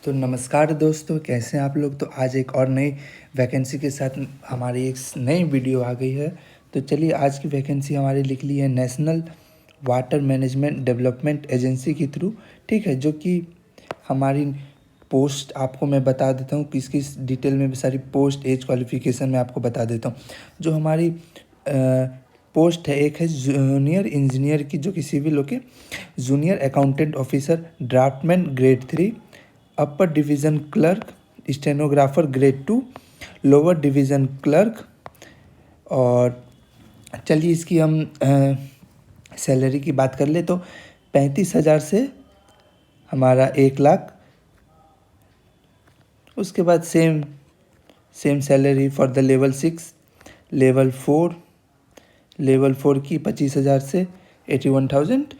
तो नमस्कार दोस्तों, कैसे हैं आप लोग। तो आज एक और नई वैकेंसी के साथ हमारी एक नई वीडियो आ गई है। तो चलिए, आज की वैकेंसी हमारी लिख ली है national water management development agency के थ्रू, ठीक है। जो कि हमारी पोस्ट आपको मैं बता देता हूँ, किस किस डिटेल में सारी पोस्ट, एज, क्वालिफिकेशन में आपको बता देता हूँ। जो हमारी पोस्ट है, एक है जूनियर इंजीनियर की, जो कि civil okay, junior accountant officer draftsman grade 3, upper division clerk, stenographer grade 2, lower division clerk. और चलिए इसकी हम सैलरी की बात कर ले तो 35,000 से हमारा 1 लाख। उसके बाद same salary for the level 6, level 4 की 25,000 से 81,000,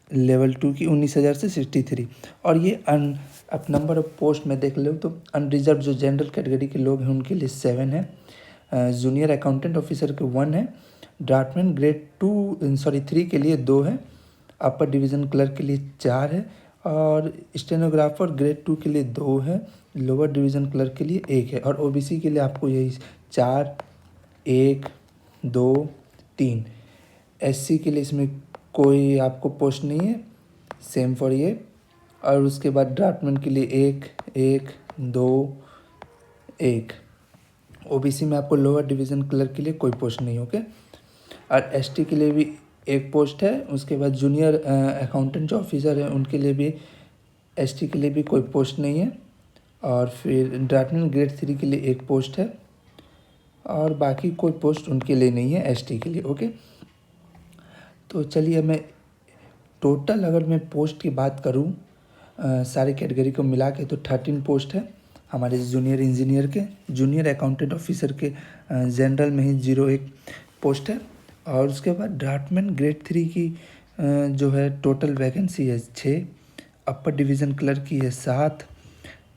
लेवल 2 की 19,000 से 63। और ये अब नंबर ऑफ पोस्ट में देख लो तो अनरिजर्व जो जनरल कैटेगरी के लोग हैं उनके लिए 7 है, जूनियर अकाउंटेंट ऑफिसर के 1 है, ड्राफ्टमैन ग्रेड 3 के लिए 2 है, अपर डिवीज़न क्लर्क के लिए 4 है, और स्टेनोग्राफर ग्रेड 2 के लिए 2 है, लोअर डिवीज़न क्लर्क के लिए 1 है, और ओबीसी के लिए आपको यही 4, 1, 2, 3। एससी के लिए इसमें कोई आपको पोस्ट नहीं है, सेम फॉर ये। और उसके बाद ड्राफ्टमैन के लिए 1, 1, 2, 1। ओबीसी में आपको लोअर डिवीज़न क्लर्क के लिए कोई पोस्ट नहीं, ओके। और एसटी के लिए भी 1 पोस्ट है। उसके बाद जूनियर अकाउंटेंट जो ऑफिसर है उनके लिए भी, एसटी के लिए भी कोई पोस्ट नहीं है। और फिर ड्राफ्टमैन ग्रेड 3 के लिए 1 पोस्ट है, और बाकी कोई पोस्ट उनके लिए नहीं है एसटी के लिए, ओके। तो चलिए, मैं टोटल अगर मैं पोस्ट की बात करूं सारी कैटेगरी को मिला के, तो 13 पोस्ट है हमारे जूनियर इंजीनियर के। जूनियर अकाउंटेंट ऑफिसर के जनरल में ही 01 पोस्ट है। और उसके बाद ड्राफ्टमैन ग्रेड 3 की जो है टोटल वैकेंसी है 6, अपर डिवीज़न क्लर्क की है 7,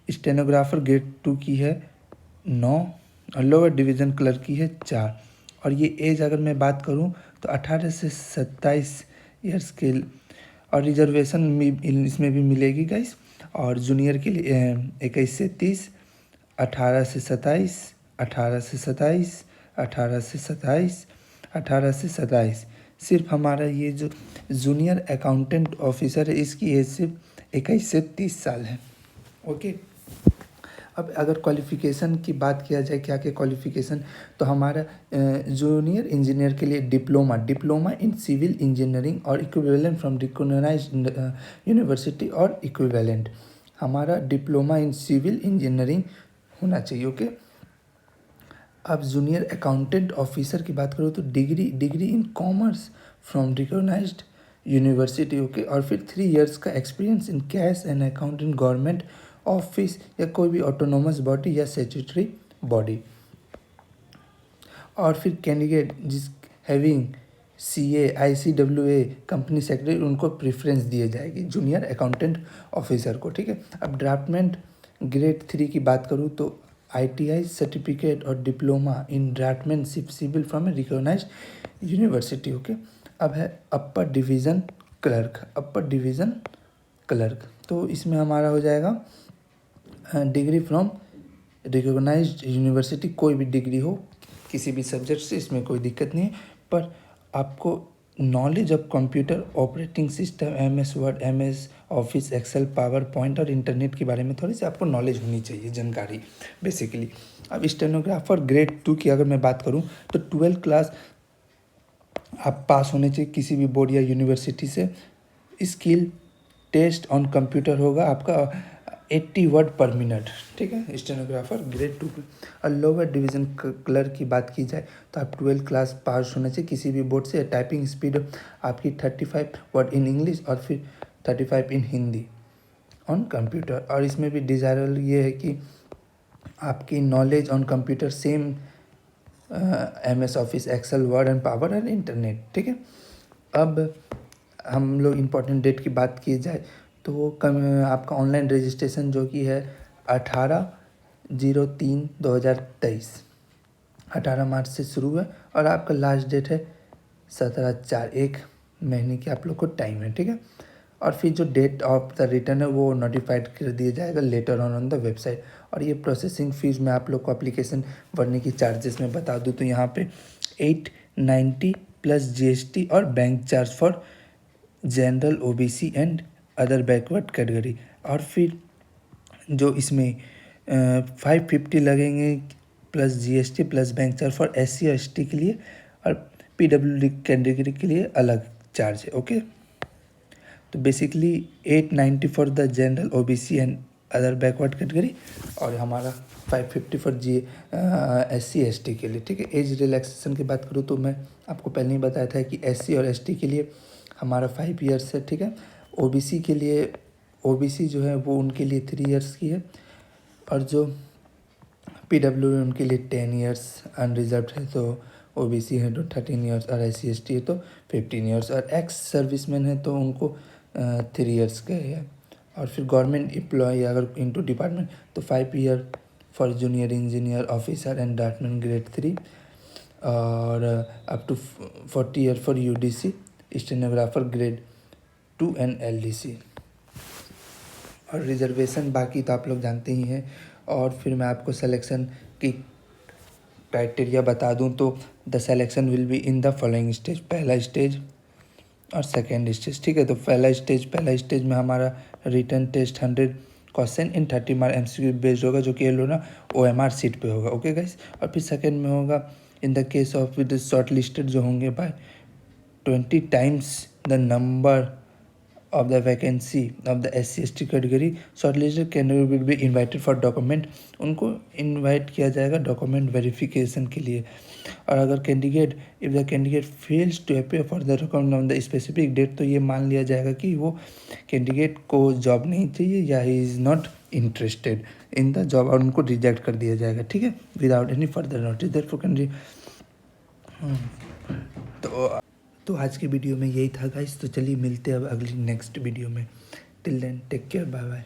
स्टेनोग्राफर ग्रेड 2 की है 9, और लोअर डिवीज़न क्लर्क की है 4। और ये एज अगर मैं बात करूं तो 18 से 27 ईयर्स के, और रिजर्वेशन इसमें भी मिलेगी गाइस। और जूनियर के लिए 21 से 30, 18 से 27, 18 से 27, 18 से 27, 18 से 27। सिर्फ हमारा ये जो जूनियर अकाउंटेंट ऑफिसर है इसकी एज सिर्फ 21 से 30 साल है, ओके। अब अगर क्वालिफ़िकेशन की बात किया जाए, क्या क्या क्वालिफ़िकेशन, तो हमारा जूनियर इंजीनियर के लिए डिप्लोमा इन सिविल इंजीनियरिंग और इक्विवेलेंट फ्रॉम रिकॉग्नाइज्ड यूनिवर्सिटी और इक्विवेलेंट, हमारा डिप्लोमा इन सिविल इंजीनियरिंग होना चाहिए, ओके। अब जूनियर अकाउंटेंट ऑफिसर की बात करो तो degree in commerce from recognised university, okay. और फिर 3 इयर्स का experience in cash and account in government office या कोई भी ऑटोनोमस बॉडी या स्टैट्यूटरी बॉडी। और फिर कैंडिडेट जिस having CA ICWA company secretary, उनको प्रेफरेंस दिए जाएगी जूनियर अकाउंटेंट ऑफिसर को, ठीक है। अब ड्राफ्टमैन ग्रेड 3 की बात करूँ तो ITI सर्टिफिकेट और diploma in draftsmanship civil from a recognised university, okay. अब है अपर डिवीज़न क्लर्क, तो इसमें हमारा हो जाएगा डिग्री फ्रॉम रिकॉग्नाइज्ड यूनिवर्सिटी, कोई भी डिग्री हो किसी भी सब्जेक्ट से, इसमें कोई दिक्कत नहीं है। पर आपको knowledge of computer operating system, MS Word, MS Office, Excel, PowerPoint और इंटरनेट के बारे में थोड़ी सी आपको नॉलेज होनी चाहिए, जानकारी बेसिकली। अब स्टेनोग्राफर ग्रेड 2 की अगर मैं बात करूं तो 12 क्लास आप पास होने चाहिए किसी भी बोर्ड या यूनिवर्सिटी से। स्किल टेस्ट ऑन कंप्यूटर होगा आपका 80 वर्ड पर मिनट, ठीक है, स्टेनोग्राफर ग्रेड 2। और लोअर डिवीज़न क्लर्क की बात की जाए तो आप 12 क्लास पास होने से किसी भी बोर्ड से। टाइपिंग स्पीड आपकी 35 वर्ड इन इंग्लिश और फिर 35 इन हिंदी ऑन कंप्यूटर। और इसमें भी डिज़ायरेबल ये है कि आपकी knowledge on computer same MS Office, Excel, Word and power and internet, ठीक है। अब हम लोग इम्पोर्टेंट डेट की बात की जाए तो आपका ऑनलाइन रजिस्ट्रेशन जो कि है 18/03/2023, 18 मार्च से शुरू है, और आपका लास्ट डेट है 17/4, 1 महीने की आप लोग को टाइम है, ठीक है। और फिर जो डेट ऑफ द रिटर्न है वो नोटिफाइड कर दिया जाएगा लेटर ऑन द वेबसाइट। और ये प्रोसेसिंग फीस में आप लोग को एप्लीकेशन भरने की चार्जेस में बता दूँ तो यहाँ पे 890 प्लस GST और bank charge for general OBC and other backward category. और फिर जो इसमें 550 लगेंगे plus GST plus bank charge for SC और ST के लिए, और PWD कैटेगरी के लिए अलग चार्ज है। ओके, तो basically 890 for the general OBC and other backward category, और हमारा 550 फॉर SC ST के लिए। ठीक है, एज रिलैक्सेशन की बात करूँ तो मैं आपको पहले ही बताया था कि SC और ST के लिए हमारा 5 ईयर्स है। ठीक है, OBC के लिए, OBC जो है वो उनके लिए 3 ईयर्स की है, और जो PWD उनके लिए 10 ईयर्स अनरिजर्व है, तो OBC है तो 13 ईयर्स, और SC ST है तो 15 ईयर्स, और एक्स सर्विसमैन है तो उनको 3 ईयर्स के है। और फिर गवर्नमेंट एम्प्लॉय अगर इनटू डिपार्टमेंट तो 5 year for junior engineer officer and draftsman grade 3, और up to 40 year for UDC stenographer grade 2 and LDC। और रिजर्वेशन बाकी तो आप लोग जानते ही हैं। और फिर मैं आपको सिलेक्शन की क्राइटेरिया बता दूं तो the selection will be in the following stage, पहला स्टेज और सेकेंड स्टेज। ठीक है, तो पहला स्टेज में हमारा written test 100 question in 30 mark MCQ based होगा, जो कि ये लो ना OMR सीट पे होगा। ओके गाइस, और फिर सेकेंड में होगा in the case of with shortlisted जो होंगे by 20 times the number of the vacancy of the SC ST category, shortlisted candidate will be invited for document, उनको invite किया जाएगा डॉक्यूमेंट वेरिफिकेशन के लिए। और अगर candidate if the candidate fails to appear for the document on the specific date, तो ये मान लिया जाएगा कि वो कैंडिडेट को जॉब नहीं चाहिए या he is not interested in the job, और उनको रिजेक्ट कर दिया जाएगा। ठीक है, without any further notice. Therefore candidate तो आज की वीडियो में यही था गाइस। तो चलिए मिलते हैं अब अगली नेक्स्ट वीडियो में। Till then take care, bye bye.